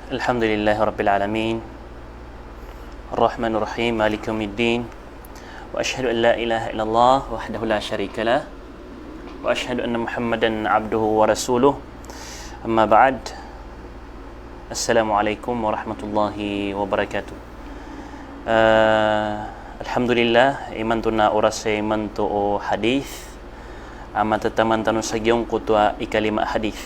Alhamdulillahi Rabbil Alamin Ar-Rahmanir Rahim Maliki Yawmiddin Wa ashhadu an la ilaha illallah wahdahu la syarika lah Wa ashhadu anna Muhammadan abduhu wa rasuluh Amma ba'd. Assalamualaikum warahmatullahi wabarakatuh. Alhamdulillah iman tuna urase iman tu hadis ama tataman tanu sagyong kutua ikalima hadis.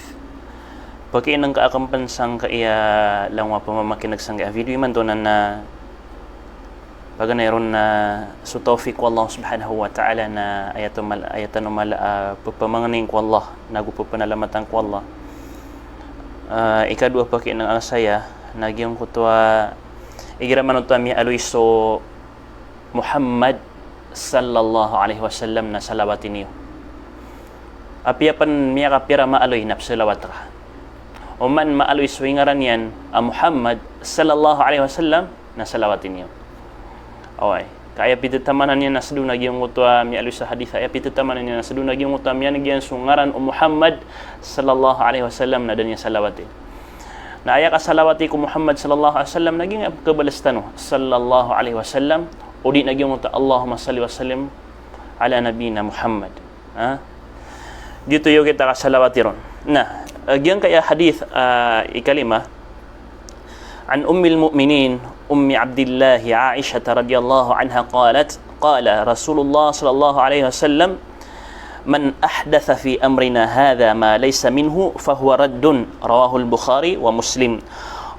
Paki nang kaakam pansang ka iya langwa pamamakin nagsang video iman to na paganayron na su tawfiq wallah subhanahu wa ta'ala na ayatan mal pamanganing ko Allah nagupapanalamatang ko Allah. Ikadua paki nang saya nagyong kutua igiraman to mi Aloyso Muhammad sallallahu alaihi wasallam na salawatin niyo. Apiapan miya kapira maaloy na salawat ra. Oman maaloy swingaran yan Muhammad sallallahu alaihi wasallam na salawatin niyo. Okay. Kaya pitutamanan niya na sadu nagyong utwa mi aloy sa hadith ay pitutamanan niya na sadu nagyong utwa miya nagyan sungaran Muhammad sallallahu alaihi wasallam na danya salawatin. Na aya ka salawati ko Muhammad sallallahu alaihi wasallam naging kabalastano sallallahu alaihi wasallam udi nagyong utwa Allahumma salli wa sallim ala nabina Muhammad. Dito yo kita ka salawati ron. Nah, gian kaya hadith ikalima عن أم المؤمنين أم عبد الله عائشة رضي الله عنها قالت قال رسول الله صلى الله عليه وسلم من أحدث في أمرنا هذا ما ليس منه فهو رد رواه البخاري ومسلم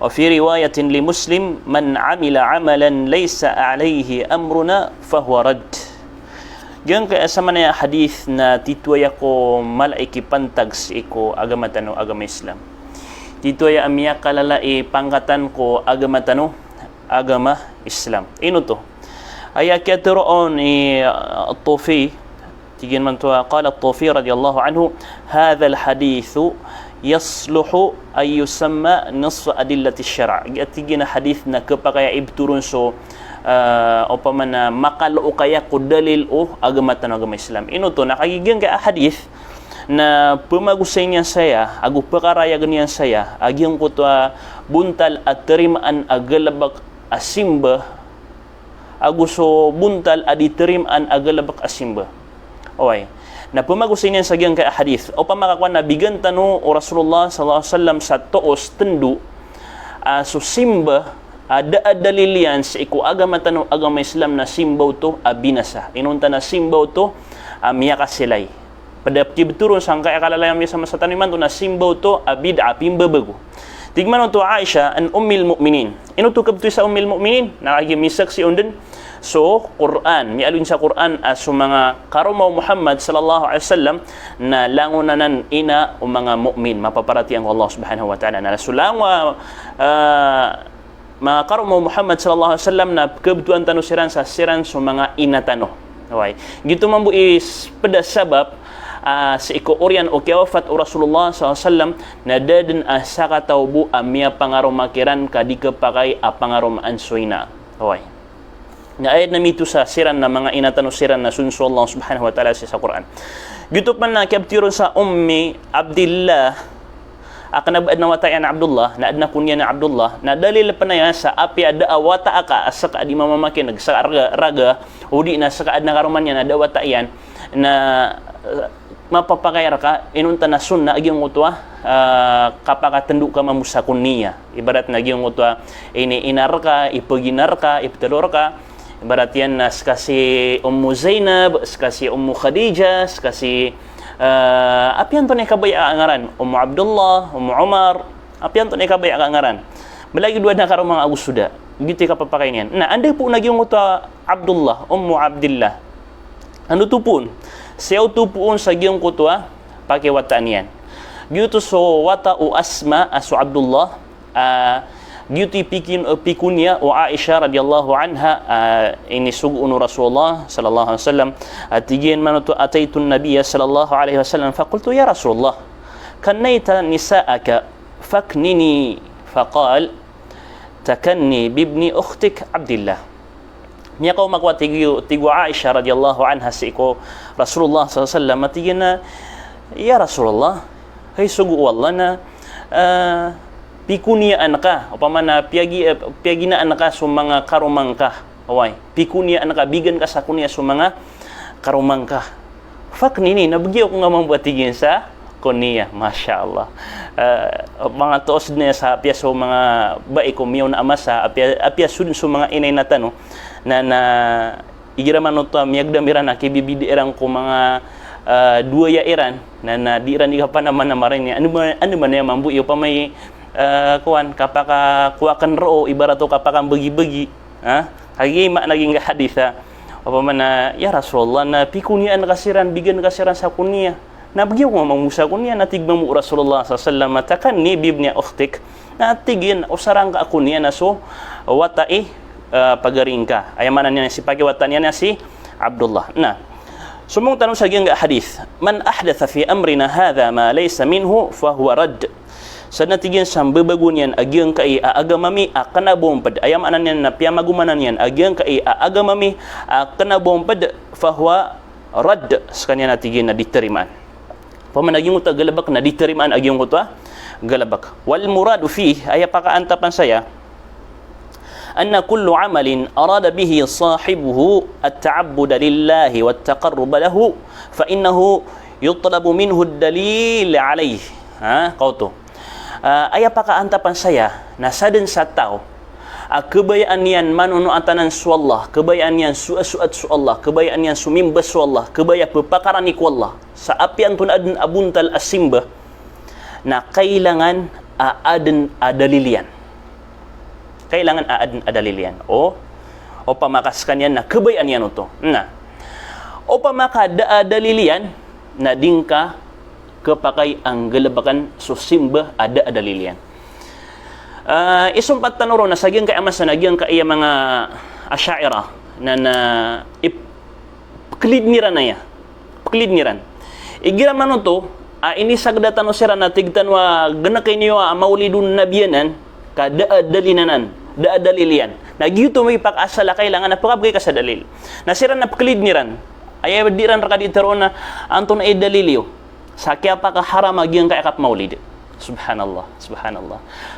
وفي رواية لمسلم من عمل عملا ليس عليه أمرنا فهو رد. Diyan kaya sa manaya hadith na tituaya ko malaiki pantags iko agama tano agama Islam. Tituaya amya kalalai pangkatan ko agama tano agama Islam. Ino to? Aya kaya turoon At-Tufi tigin man to qala At-Tufi radiyallahu anhu hadha al-hadithu yasluhu ay yusamma nass adillati syara'. Tigin na hadith na kapakaya ibturun so o pamana makalo kaya ko dalil o agama tan agama Islam. Ino to nakagigyan ka hadith na pumagusay niya saya agu pakaraya ganyan saya agyong ko to buntal at terimaan agalabak asimba agu so buntal adi terimaan agalabak asimba. Okay. Na pumagusay niya sa gyang ka hadith o pamakakwan na bigan tano o Rasulullah sallallahu alaihi wasallam sa toos tendu so simba ada dalilian sa iku agama tano agama Islam na simbaw to abinasa inunta na simbaw to miya kasilay pada kibturun sangka akalalayam sa masataniman to na simbaw to bid'a pimbabago tigman to Aisha an ummil mu'minin inuto kabto sa ummil mu'minin nakagimisak si unden so Quran mialun sa Quran so mga karumaw Muhammad sallallahu alaihi wasallam na langunanan ina o mga mu'min mapaparati ang Allah subhanahu wa ta'ala na sulangwa mga karumaw Muhammad sallallahu alaihi wasallam na kebutuhan tano siran sa siran so mga inatano. Okay. Gito man bu is pada sabab sa iko oryan o kawafat o Rasulullah sallallahu alaihi wasallam na daden sa katawbu amya pangarumakiran kadika pakay pangarumaan suina. Okay. Na ayat na mito sa siran na mga inatano siran na sunso Allah subhanahu wa ta'ala sa Quran. Gito man na kabtiron sa ummi Abdillah akan nabad na watayan Abdullah na adna kunya na Abdullah na dalil pa na yan sa api ada wata aka saka di mamamakin nagsaraga raga udi na saka adna karuman niya na da watayan na mapapakayar ka inunta na sunna agyong utwa kapakatendu ka mamusakun niya ibarat na agyong utwa ini inar ka ipaginar ka iptelor ka ibarat yan na skasi Ummu Zainab skasi Ummu Khadijah skasi apian to ni kabaya ngaran Ummu Abdullah Ummu Umar apian to ni kabaya ngaran belagi dua na karo mga agus suda gitu ka papakain yan na ande po nagyong uta Abdullah Ummu Abdillah ano to pun siyaw to puon sa gyong kutwa pakiwataan yan gitu so wata o Asma aso Abdullah gitu pikunya o Aisha radhiyallahu anha ini sugun Rasulullah sallallahu alaihi wasallam atigin man to ataitun nabiyya sallallahu alaihi wasallam faqultu ya Rasulullah kannaita nisaaka faknini faqal takanni bibni ukhtik Abdillah niya ko makwa tigu Aisha radhiyallahu anha siko Rasulullah sallallahu alaihi wasallam atigin na ya Rasulullah hay sugu wallah na pikuniaan ka upamana piaginaan ka sa mga karumang ka away pikuniaan ka bigan ka sa kunya sa mga karumang ka fak nini nabagyo ko nga mambuatigin sa kunya masyaallah mga toos niya sa apya sa mga bae ko miyaw na amasa apya sudin sa mga inay na tanong na igiraman no to miyagdamiran na kibibidiran ko mga dua ya iran na diran iga pa naman na marin niya ano man ya mambu iyo pa may kuan kapaka kuakan ro ibarato kapaka bagi-bagi hagima naging hadis apa mana ya Rasulullah na pikunian kasiran bigan kasiran sa kunya na bagyo ko mamusa kunya natigma mo Rasulullah sallallahu alaihi wasallam takan ni bibnya ukhtik na tigin usarang ka kunya na so watai pagaring ka ayamanan niya si pagi watan niya si Abdullah nah sumong tanong sa giyang hadis man ahdatha fi amrina hadha ma laysa minhu fa huwa radd sa natigyan sa babago niyan agyang kai aagamami akana bompad ayam anan niyan na piyamagumanan niyan agyang kai aagamami akana bompad fa huwa radd sa kanya natigyan na ditirimaan pamanaging uta galabak na ditirimaan agyang uta galabak wal muradu fi ay pakaantapan saya أن كل عمل أراد به صاحبه التعبد لله والتقرب له فإنه يطلب منه الدليل عليه قوته ay pakaantapan saya na sadin sa tao kebayaan yan manunuatanan su Allah kebayaan yan suat su Allah kebayaan yan sumimba su Allah kebaya pepakarani ku Allah sa apian tun adun abuntal asimba na kailangan aaden adalilian kailangan adalilian o pamakaskan yan na kebayaan yan ito na o pamakada adalilian na dingka kepakai ang galabakan so simba ada adalilian isumpat tanuro na sagyang kay amas na nagyang kay mga asyairah na klidniran na ya klidniran igira man ito ini sagdatan o sira na tigtanwa gana kay niyo maulidun nabiyanan kada adalinanan da dalilian nagyuto may pakasala kailangan napakabgay ka sa dalil nasira na klidniran ay diran ra kadi taro na anton ay dalilyo sa kaya pa ka haram agyang kay akap maulid subhanallah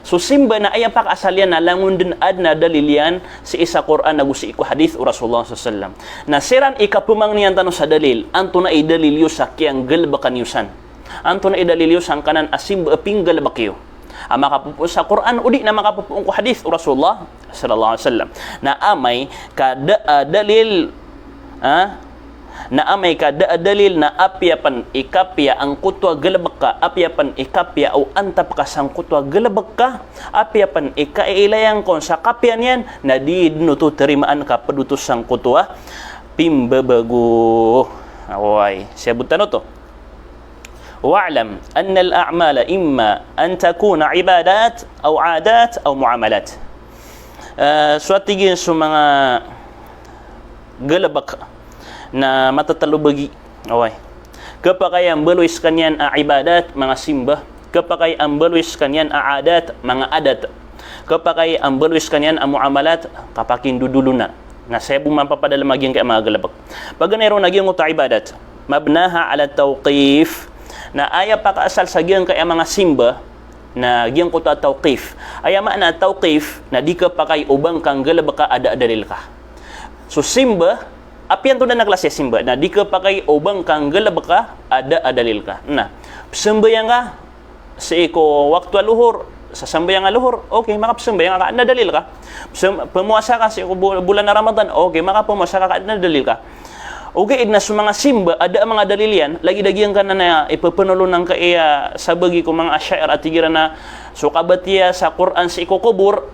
so simba na ay pakasalian na langun din adna dalilian si isa Quran na gusi ko hadith o Rasulullah sallallahu alaihi wasallam nasiran ikapumang niyan tanong sa dalil anton ay dalilyo sa kiyang galbakan yusan anton ay dalilyo sang kanan asimba pinggal bakyo makapupo sa Quran udi na makapupo ko hadith Rasulullah sallallahu alaihi wasallam na amay kada dalil na amay kada dalil na apyapan ikapya ang kutwa galabaka apyapan ikapya o antap ka sang kutwa galabaka apyapan ikailayang kon sa kapyan yan na di nuto terimaan ka padutos sang kutwa pimbabago away sabutan to واعلم أن الأعمال إما أن تكون عبادات أو عادات أو معاملات suatigin sa mga galabak na matatalubagi away kapag ang baluis kanyan ibadat mga simba kapag ang baluis kanyan aadat mga adat kapag ang baluis kanyan muamalat kapag induduluna na sebo man papadala maging kay mga galabak pag ganero naging uta ibadat mabnaha ala tawqif na aya pakaasal sa giyang kay mga simba na giyang ko ta tawqif aya maana tawqif na di ka pakay ubang kang galabaka ada dalil ka so simba apian to na klase simba na di ka pakay ubang kang galabaka ada dalil ka na sembayang ka sa iko waktu luhur sa sembayang luhur okay makapsembayang ka ada dalil ka pemuasa ka sa bulan na Ramadan okay makapuasa ka ada dalil ka okay, na sa mga simba, ada mga dalilian, lagi-dagian ka na ipapanulunang ka sa bagi ko mga asyair at tigira na sukabatiya sa Quran sa ikukubur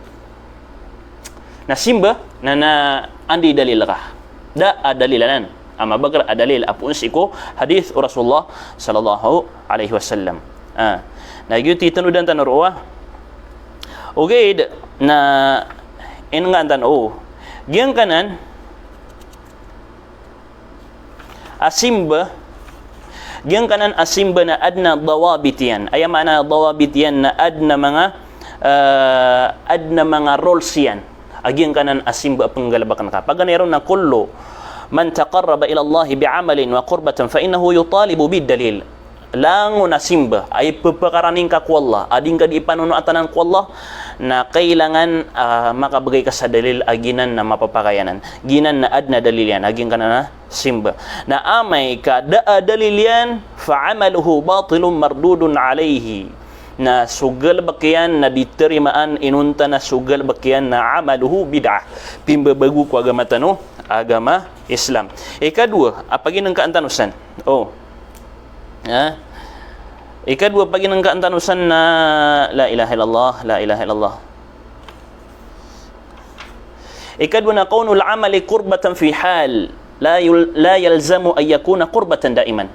na simba na andi dalil ka. Da adalilanan. Ama bagar adalil apun sa iku hadith Rasulullah sallallahu alaihi wasallam. Nagyuti tanudan tanurwa. Okay, na inangan giyang kanan asimba giyang kanan asimba na adna dawabitian ay mana dawabitian na adna mga rules yan agiyang kanan asimba penggalabakan ka pag ganero na kullu man taqarraba ila Allah bi'amalin wa qurbatan fa innahu yutalibu bid dalil lango na simba ay pepekaraning ka ku Allah ading ka di panunuatan ku Allah na kailangan makabagay ka sa dalil aginan na mapapakayanan ginan na adna dalil yan aging ka na simba na amay ka dalil yan fa'amaluhu batilun mardudun alayhi na sugal bakyan na diterimaan inunta na sugal bakyan na amaluhu bid'ah pimbabagu ku agama tanu agama Islam. Ikadua apagi nang kaantanusan ikadua pagi nang kaantanusan na la ilaha illallah la ilaha illallah. Ikadua na kaunul amali qurbatan fi hal la yalzamu an yakuna qurbatan daiman.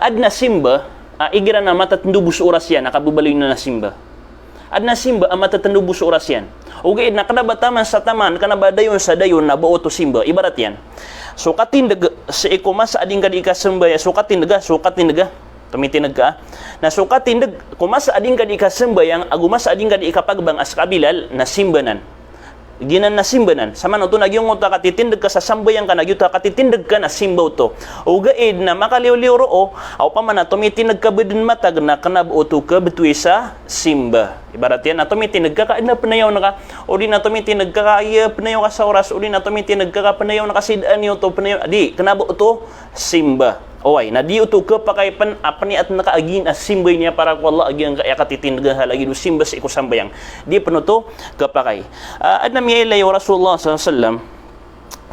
Adna simba igira na matatendubu sa oras yan nakabubaliw na simba. Adna simba ang matatendubu sa oras yan. Okay, na kanabataman sa taman kanabadayon sa dayon na buo to simba ibarat yan. Sukatin daga sa ikumas ading ka di ka simba sukatin daga tumitinag ka na sukatin dag kumas ading ka di ka simbayang agumas ading ka di kapagbang as kabilal na simbanan ginan na simbanan sama no to nagyong uta katitindag ka sa sambayang ka nagyuta katitindag ka na simbaw to o gaid na makaliw-liw roo aw pa man na tumitinag ka bedin matag na kanabuo to ka betui sa simba ibarat yan na tumitinag ka kaid na panayaw na ka o di na tumitinag ka kaya panayaw ka sa oras o di na tumitinag ka panayaw na kasidaan yo to panayaw di kanabuo to simba Oy, na di uto ka pakay pan apani at nakaagin as simbay niya para ko Allah agi ang kaya katitindagan halagi do simba sa iko sambayang. Di panuto kapakay. Adna miyelay Rasulullah sallallahu alaihi wasallam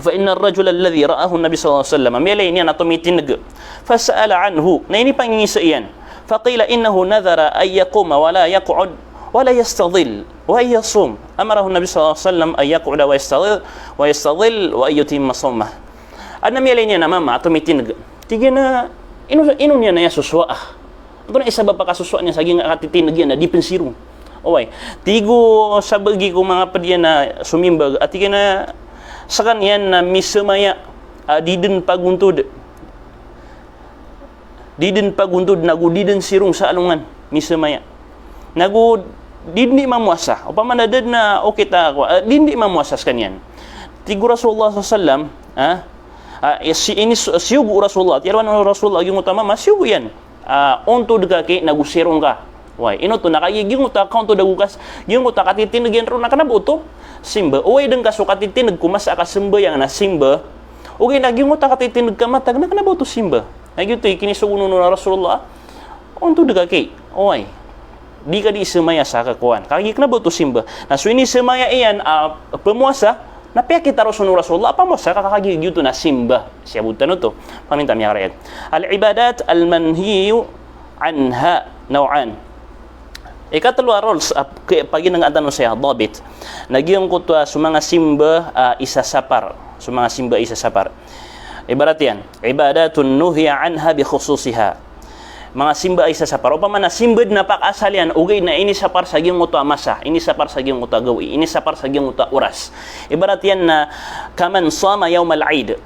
fa inna ar-rajula alladhi ra'ahu an-nabi sallallahu alaihi wasallam miyelay niya na tumitinag. Fasala anhu. Na ini pangingisa iyan. Faqila innahu nadhara ay yaquma wala yaq'ud wala yastadhil wa yasum. Amarahu an-nabi sallallahu alaihi wasallam ay yaq'uda wa yastadhil wa yutimma sawmah. Adna miyelay niya na mama tumitinag. Tiga na ino niya na ya suswa ito na isa ba pa kasuswa niya sa ging katitinag yan na di pensirong okay tigo sa bagi ko mga padya na sumimbag at tiga na sa kanyan na misamaya didin paguntod nagu didin sirong sa alungan misamaya nagu dindi mamuasa o pamanadad na okay ta ako dindi mamuasa sa kanyan tigo Rasulullah sallallahu ini siyugo Rasulullah tiyarwan Rasulullah yung utama masiyugo yan onto dagaki nagusirong ka why ino to nakayiging uta kaunto dagukas yung uta katitinagyan ro nakanabuto simba uway deng kaso katitinag kumas aka simba yang na simba okay nagyong uta katitinag ka matag nakanabuto simba nagyuto kinisuguno na Rasulullah onto dagaki oy di ka di semaya sa kakuan kagik na buto simba na so ini semaya iyan pemuasa napaya kita Rasulullah apa mo sa kakagig yuto na simba siya buta no to paminta miya karayat al-ibadat al-manhiyu anha naw'an ikatulwa roles pagi nang atano siya dabit nagyong kutwa sumanga simba isasapar sumanga simba isasapar ibarat yan ibadatun nuhiya anha bi khususiha mga simba ay sasapar o pa man na simbad na pakasal yan ugay na ini sapar sa giyong uta masa ini sapar sa giyong uta gawi ini sapar sa giyong uta oras ibarat yan na kaman sama yawmal aid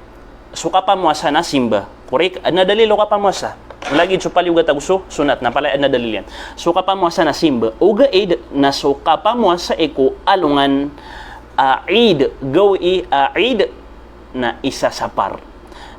suka pa muasa na simba korek na dalilo ka pa muasa lagi supali uga taguso sunat na pala na dalil yan suka pa muasa na simba uga aid na suka pa muasa eko alungan aid gawi aid na isa sapar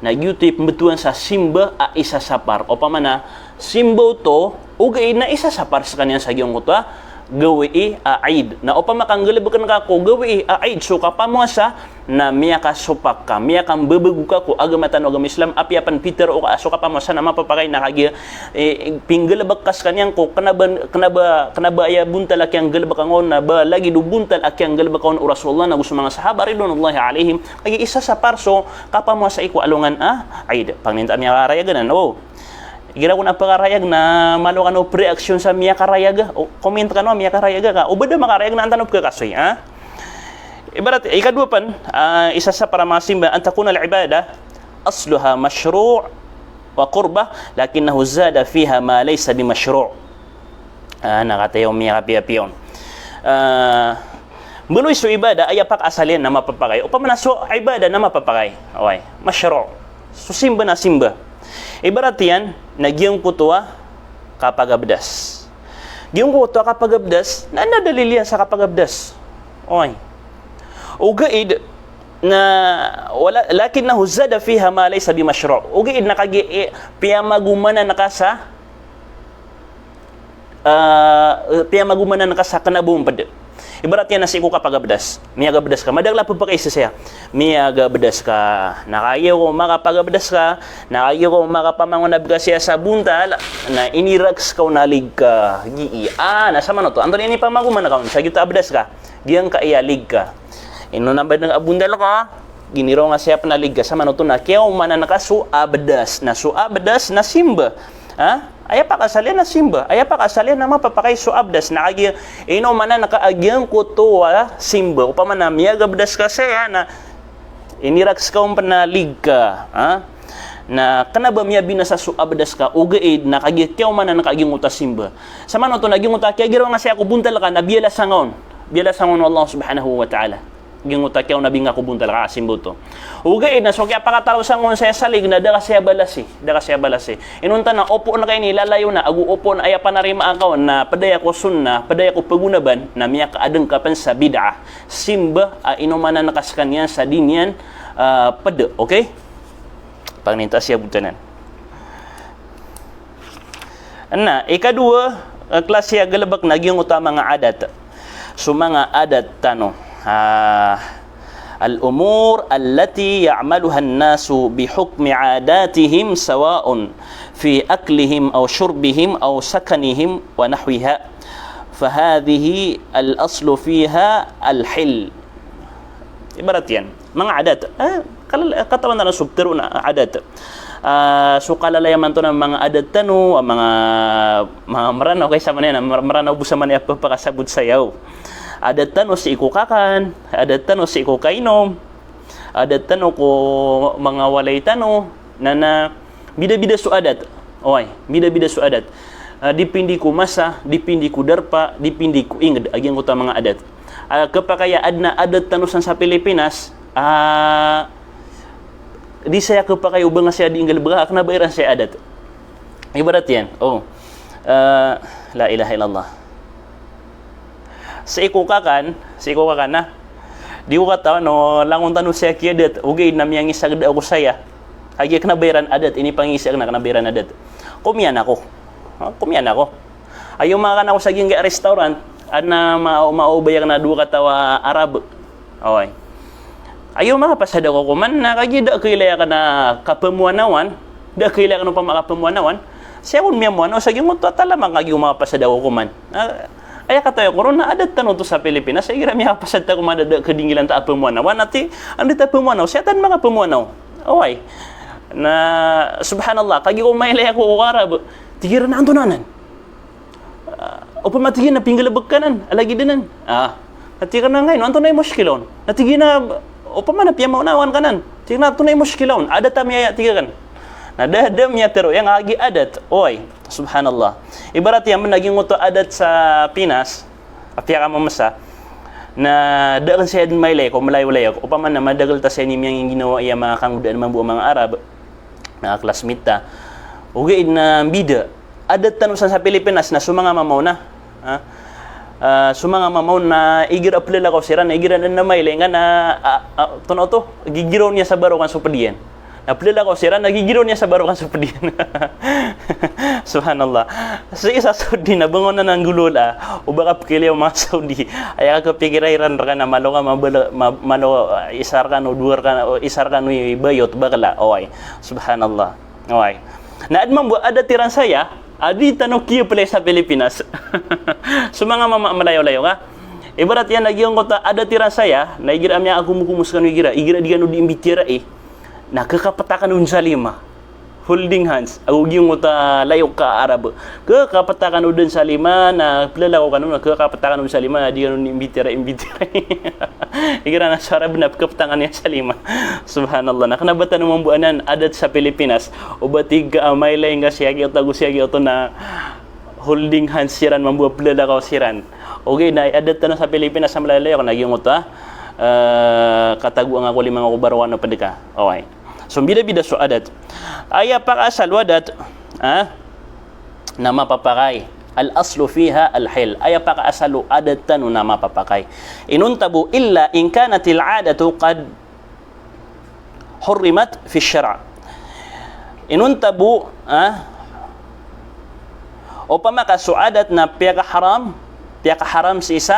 na yuti pembetuan sa simba isa sapar o pa man na simbo to ugay na isa sa par sa kanya sa giyong kuta gawi aid na upa makanggalibkan ka ko gawi aid so ka pamuasa na miya ka supak ka miya kang bebagu ka ko agamatan agam Islam apiapan Peter o ka so ka pamuasa na mapapakay na kagi pinggalabak kas kanyang ko kanaba aya buntal akyang galabak angon na ba lagi do buntal akyang galabak angon Rasulullah na gusto mga sahaba ridwanullahi alaihim kagi isa sa parso ka pamuasa iko alungan aid pangninta miya karayagan Gira ko na pakarayag na malo ka no pre-action sa miya karayag o comment ka no miya karayag ka o bada makarayag na antanop ka kasoy ibarat ikadua pan isa sa para mga simba an takuna al-ibada asluha mashru' wa qurbah lakinnahu zada fiha ma laysa bi mashru' nakatayo miya kapiapion Buloy so ibada ay apak asalin na mapapakay o pamanaso ibada na mapapakay okay mashru' so simba na simba ibarat yan nagyong kutwa kapagabdas giyong kutwa kapagabdas na nadalilian sa kapagabdas oy ugaid na wala lakinnahu zada fiha ma laysa bi mashru' ugaid nakagi piyamagumana nakasa piya magumanan ka sa kanabong pad. Ibarat yan na si ka pagabdas. Miyaga bedas ka. Madagla po pa kayo siya. Miyaga bedas ka. Nakayo ko makapagabdas ka. Nakayo ko makapamangunab ka siya sa buntal. Na inirax ka nalig ka. Nasa man to. Andun ini pa maguman ka. Sa gito abdas ka. Giyang ka ialig ka. Inunabad ng abundal ka. Giniro nga siya panalig ka. Sa man to na. Kaya umanan ka suabdas. Na suabdas na simba. Aya pa kasalyan na simba. Aya pa kasalyan na mapapakay suabdas na agi ino man na nakaagyang kuto simba. Upama na miyagabdas ka siya na inirax ka panalig ka. Na kanaba miya binasa suabdas ka ugaid na kagikyaw man na nakaaging uta simba. Sa man to naging uta kaya giraw nga siya kubuntal ka na biyala sangon. Biyala sangon Allah subhanahu wa ta'ala. Gingutak yaw nabi nga kubuntal ka asimbo to. Ugay na so kaya pakatalo sa ngon sa salig na da kasi balasi, Inunta na opo na kay ni lalayo na agu opo na aya pa na rima akaw na padaya ko sunna, padaya ko pagunaban na miya kaadeng kapan sa bid'ah. Simba inumanan nakaskan yan sa dinyan pada, okay? Pangninta siya butanan. Ana, ikadua klase galabak nagyong utama nga adat. So mga adat الأمور التي يعملها الناس بحكم عاداتهم سواء في أكلهم أو شربهم أو سكنهم ونحوها فهذه الأصل فيها الحل ibarat yan mga adat katawan na subtero na adat so kalalayaman to ng mga adat mga maranaw kaysa man yan maranaw busa man yan papakasabot sayaw adat tano si ikukakan, adat tano si ikukainom, adat tano ko mga walay tano na bida-bida su adat. Oy, bida-bida su adat. Dipindi ko masa, dipindi ko darpa, dipindi ko inged agyang uta mga adat. Kapakaya adna adat tano sa Pilipinas, di saya kapakaya ubang nga siya di inggal bagak na bayran siya adat. Ibarat yan. La ilaha illallah. Sa ikukakan na di ko katawa no langon tanu siya kiadat ugay na miyang isagd ako saya agi kana bayran adat ini pangisag na kana bayran adat kumyan ako ayo mga kana ko sa ginga restaurant ana maubayag na duwa katawa Arab oy ayo mga pasada ko kuman na kagi da kailaya kana kapamuanawan da kailaya kana pamakapamuanawan siya kun miya mo ano sa gimo talamang kagi mga pasada ko kuman aya katayo ko na adat tanong to sa Pilipinas ay gira miya pasad ta kumadada kadingilan ta apamuanaw nati andi ta apamuanaw setan mga pamuanaw away na subhanallah kagi ko mailay ako Arab tigira na antunanan o pamatigin na pingalabag kanan alagi dinan natigira na ngayon antunay muskilon natigi na o pamana piya maunawan kanan tigira na antunay muskilon adat ta miya tigiran na dadam niya pero yang agi adat oy subhanallah ibarat yan naging uto adat sa Pinas apya ka mamasa na dagan siya din may lay ko malayo-layo upaman na madagal ta sa inyong yung ginawa iya mga kangudaan mga buong mga Arab na classmate ta ugay na bida adat tanong sa Pilipinas na sumanga mamaw na sumanga mamaw na igir aplila ko sira na igiran na may lay nga na tunaw to gigiraw niya sa barokan supadiyan Napilala ko sira, nagigiro niya sa barukan sa padiyan. Subhanallah. Sa isa Saudi, nabangon na ng gulula, o baka pikili yung mga Saudi, ay kakapigirairan ka na malo ka, malo isar ka no, duwar ka o isar ka no, bayot, bakala. Okay. Subhanallah. Okay. Naadmang bu, ada tiran saya, adi tanong kiyo pala sa Pilipinas. So mga malayo-layo ka. Ibarat yan, nagyong kota, ada tiran saya, naigira niya ako mukumuskan igira di gano di imbitira nakakapatakan nun sa lima holding hands yung uta layo ka Arab kakapatakan nun sa lima na pilalaw ka nun kakapatakan nun sa lima di ganun imbitira igira na sa Arab na kapatangan niya sa lima subhanallah nakanabata naman buanan adat sa Pilipinas o batig may laing nga siya tago siya na holding hands siran mambuwa pilalaw siran okay na adat na sa Pilipinas sa malalayo ka nagyong uta kataguan ako limang kubarwan na padika okay. So bida-bida so adat. Aya pakasal wadat na mapapakay. Al-aslu fiha al-hil. Aya pakasalu adat tanu na mapapakay. Inuntabu illa in kanatil adatu qad hurrimat fi syara'. Inuntabu Upama ka suadat na piyaka haram sa isa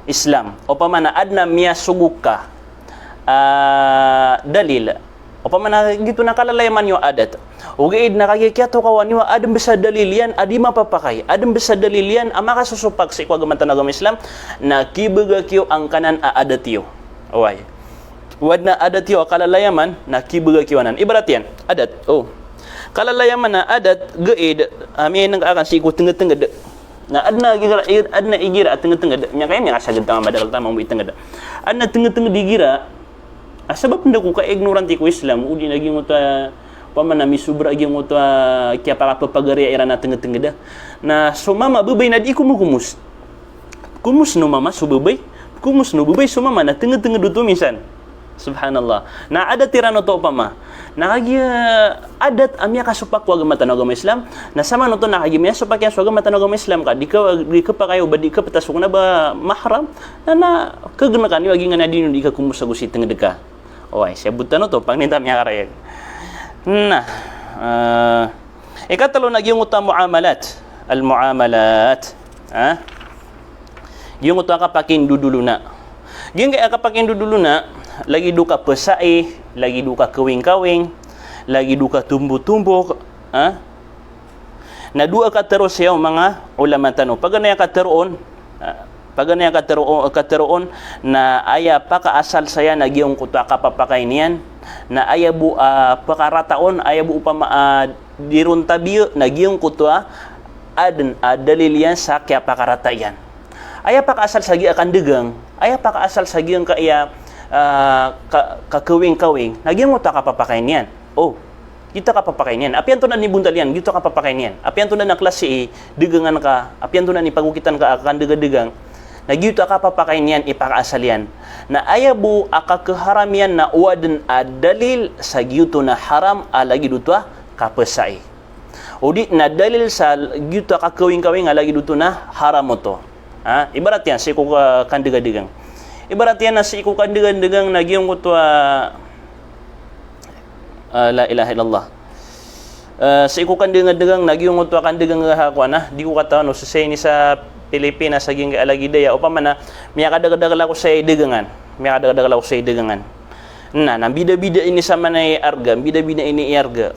Islam. Upama na adna miya suguk ka dalil. Upama na gitu nakalalaiman yung adat. Ugaid nakagikyato kawan yung adam bisa dalil yan, adi mapapakay. Adam bisa dalil yan, ama kasusupak sa ikwagamatan agama Islam, na kibagakyo ang kanan adatyo. Away. Wad na adatyo kalalayaman, na kibagakyo nan. Ibarat yan, adat. Kalalayaman na adat, gaid, may nang akan si tengah-tengah na adna igira at tengah-tengah nya kaya nga sagad tama madal tama mo itengah adna tengah-tengah digira sebab nda ko ka ignorante ko Islam udi naging uta pamana misubra gyung uta kya para papagari era na tengah-tengah da na so mama bebay na di ko mo kumus no mama so bebay kumus no bebay so mama na tengah-tengah duto minsan subhanallah na ada tirano to pama nakagi adat amya kasupak wa gamatan agama Islam na sama no to nakagi miya supak yan suaga matan agama Islam ka di ka pa kayo ba di ka patasok na ba mahram na kaganakan ni wagi nga na di ka kumusagusi tengah deka oy sebutan no to pag nintam nya karayag na ikatalo nagyung uta muamalat al muamalat yung uta kapakin duduluna yung kaya kapakin duduluna lagi duka pesai, lagi duka kawing-kawing, lagi duka tumbuh-tumbuh, na dua ka terus yung mga ulama tano. Pag ganyan ka teroon, na aya pa kaasal saya nagyong kuta kapapakay niyan, na aya bu pakarataon, aya bu upama dirun tabi nagyong kuta dalilian sa kaya pakaratayan. Aya pa kaasal sagi akan degang, aya pa kaasal sagi ang kaya kakawing-kawing, nagyang mo ta kapapakain yan. Kita kapapakain yan. Apian to na ni buntal yan, gito kapapakain yan. Apian to na klase degangan ka, apian to na ni pagukitan ka akan degang nagyuto kapapakain yan, ipakaasal yan. Na ayabu akakeharam yan na uwadan adalil sa gyuto na haram alagi duto kapesai. Udi na dalil sa gyuto kakawing-kawing alagi duto na haram mo to. Ibarat yan, sa iko kandegang. Ibarat yan na si iko kandegang nagyong kuto la ilaha illallah. Sa iko kandegang nagyong kuto kandegang hakwa na di ko kataon sa say ni sa Pilipinas sa ging alagi daya o pamana miya kadagdagal ako sa degangan. Miya kadagdagal ako sa degangan. Na bida-bida ini sama na arga, bida-bida ini iarga.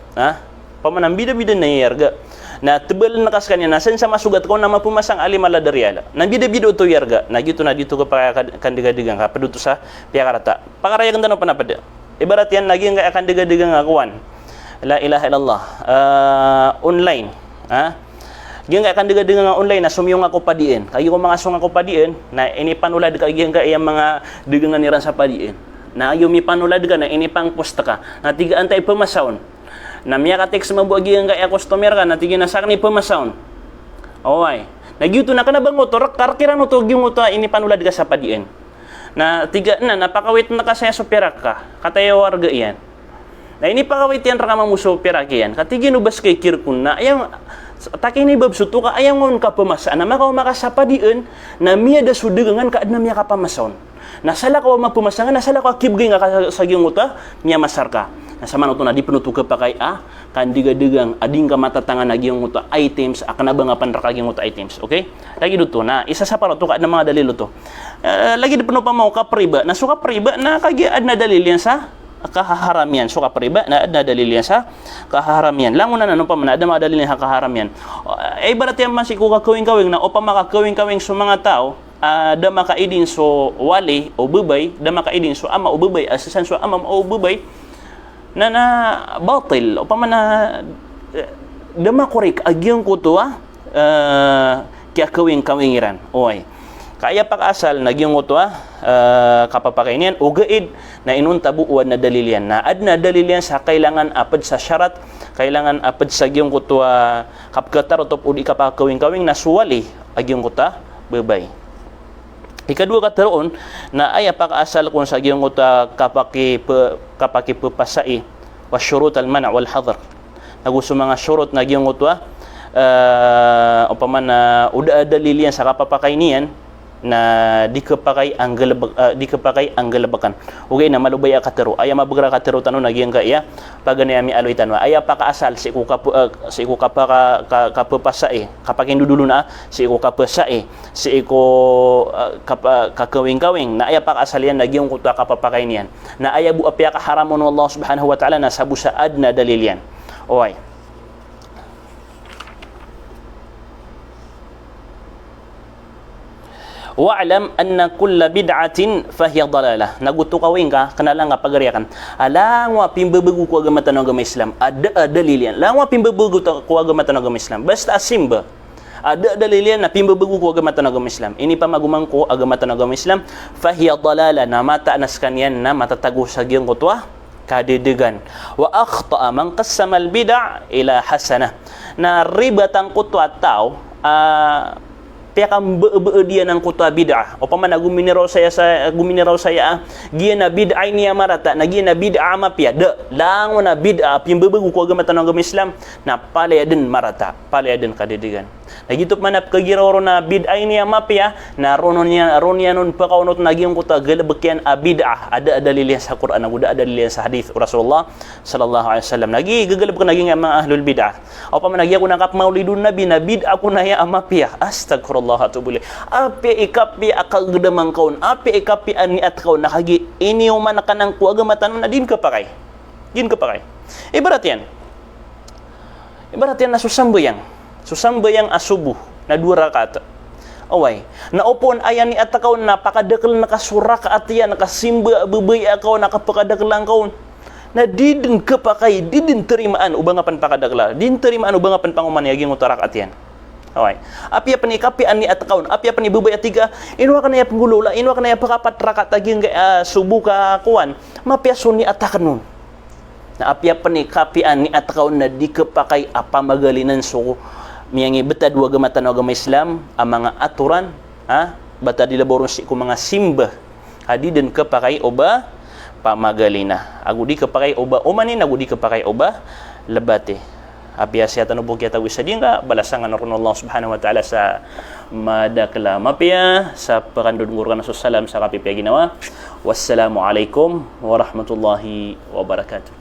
Pamana bida-bida na iarga. Na tebal na kas kanya nasan sama sugat ko na mapumasang alimala daryala. Na bida-bida to iarga. Na gitu na dito ko pa kandiga-digang ka paduto sa piyakarata. Pakarayagan tanong panapada. Ibarat yan lagi nga kandiga-digang akuan. La ilaha illallah. Online. Giyan nga kandiga-digang nga online na sumiyong ako padiin. Kayo ko mga sung ako padiin na inipanulad ka giyan ka iyang mga digangan niran sa padiin. Na yumi panulad ka na inipang posta ka. Na tiga antay pumasaon. Na miya ka text mabuagi ang kaya customer ka, natigin na sa ni pumasaon. Away. Nagyuto na ka na bang motor, karkira no to yung motor, inipanulad ka sa padiin. Na tiga na, napakawit na ka sa soperak ka, katayo warga yan. Na inipakawit yan raka mamuso perak yan, katigin ubas kay kirkun na, ayang, takin ni babsuto ka, ayang ngon ka pumasaan, na makaw makasapadiin, na miya da sudegangan ka, na miya ka pamasaon. Nasala ka mapumasangan, nasala ka kibgay nga sa giyong uta, miya masar ka. Nasama no to na di penutu ka pa kay kandiga-digang ading ka matatangan na giyong uta items, akana ba nga panraka giyong uta items, okay? Lagi dito na, isa sa para to ka na mga dalilo to. Lagi di penutu pa mo ka priba, na suka priba na kagiad na dalil yan sa kahaharam yan. Suka priba na ad na dalil yan sa kahaharam yan. Langon na ano pa man, ada mga dalil yan sa kahaharam yan. Ibarat yan man si kuka kawing-kawing na o pa makakawing-kawing sa mga tao, da makaidin so wali o bubay, da makaidin so ama o bubay, asasan so ama o bubay, na batil o pa man na da makorik agyong ko to kaya kawing-kawingiran. Oy. Kaya pakasal nagyong ko to kapapakainian o gaid na inuntabuuan na dalilian na ad na dalilian sa kailangan apad sa syarat, kailangan apad sa gyong ko to kapkatar o udi kapakawing-kawing na suwali agyong ko ta bubay. Ikadua kataroon na ay pakaasal kung sa giyong uta kapaki pupasai wa syurut al-man' wal hadar. Naguso mga syurut na giyong uta upaman na uda dalilian sa kapapakainian na dikepakai anggelebakan ugay na malubay akatero aya mabagra katero tanon nagyang ka iya pagani ami aloy tanwa aya paka asal si ko kapaka kapapasae kapakin dudulo na si ko kapasae si ko kakawing-kawing na aya paka asal yan nagyang kuta kapapakay niyan na aya bu apya ka haramon Allah subhanahu wa ta'ala na sabu saad na dalil yan oy wa'lam anna kulla bid'atin fahiya dalalah naguto kawing ka kanala nga pagariyakan alangwa pimbebegu ko agama tanong agama Islam ada dalilian langwa pimbebegu ko agama tanong agama Islam basta asimba ada dalilian na pimbebegu ko agama tanong agama Islam ini pa magumang ko agama tanong agama Islam fahiya dalalah na mata naskan yan na matatago sa giyong kutwa kadidigan wa akhta'a man qassama al bid'a ila hasanah na ribatang kutwa tao dia ng kuta bid'ah o pamana guminiraw saya giya na bid'ah niya marata na giya na bid'ah mapya lang na bid'ah pimbebegu ko agama tanong agama Islam na palayaden marata palayaden kadidigan na gitop manap kagiroro na bid'ah niya mapya na ronon nun pakaunot na giyong kuta galabakyan bid'ah ada dalilian sa Quran ada dalilian sa hadith Rasulullah sallallahu alaihi wasallam nagi gagalab ko naging mga ahlul bid'ah o pamana giya ko nakap maulidun nabi na bid'ah ko na ya mapya astagfirullah atubuli api ikapi akagdamang kaun api ikapi ani at kaun nakagi ini umana kanang kuwaga matanon na din ka pakay ibarat yan na susambayang asubuh na 2 rakaat away na upon ayan ni at kaun napakadakal nakasurak at yan nakasimba bubay akaw nakapakadakalang kaun na didin kapakay didin terimaan ubang apan pakadakla din terimaan ubang apan panguman yaging utarak at yan okay. Api apa ni kapi ani at kaun, api apa ni bubay at 3, inwa ka na ya penggulula, inwa ka na ya pakapat rakat taging subu ka kuan, mapiaso ni atakan nun. Na api apa ni kapi ani at kaun na di kepakai apa magalinan so miyangi beta 2 agama Islam, ang mga aturan, bata dilaboron si ko mga simba, hadi din kepakai oba pamagalina. Agu di kepakai oba umanin, agu di kepakai oba lebate. Apiasya tanubog kita wisa din ka balasangan ron Allah subhanahu wa ta'ala sa madakla mapya sa pakandun ngurkan salam sa kapipya ginawa wassalamu alaikum warahmatullahi wabarakatuh.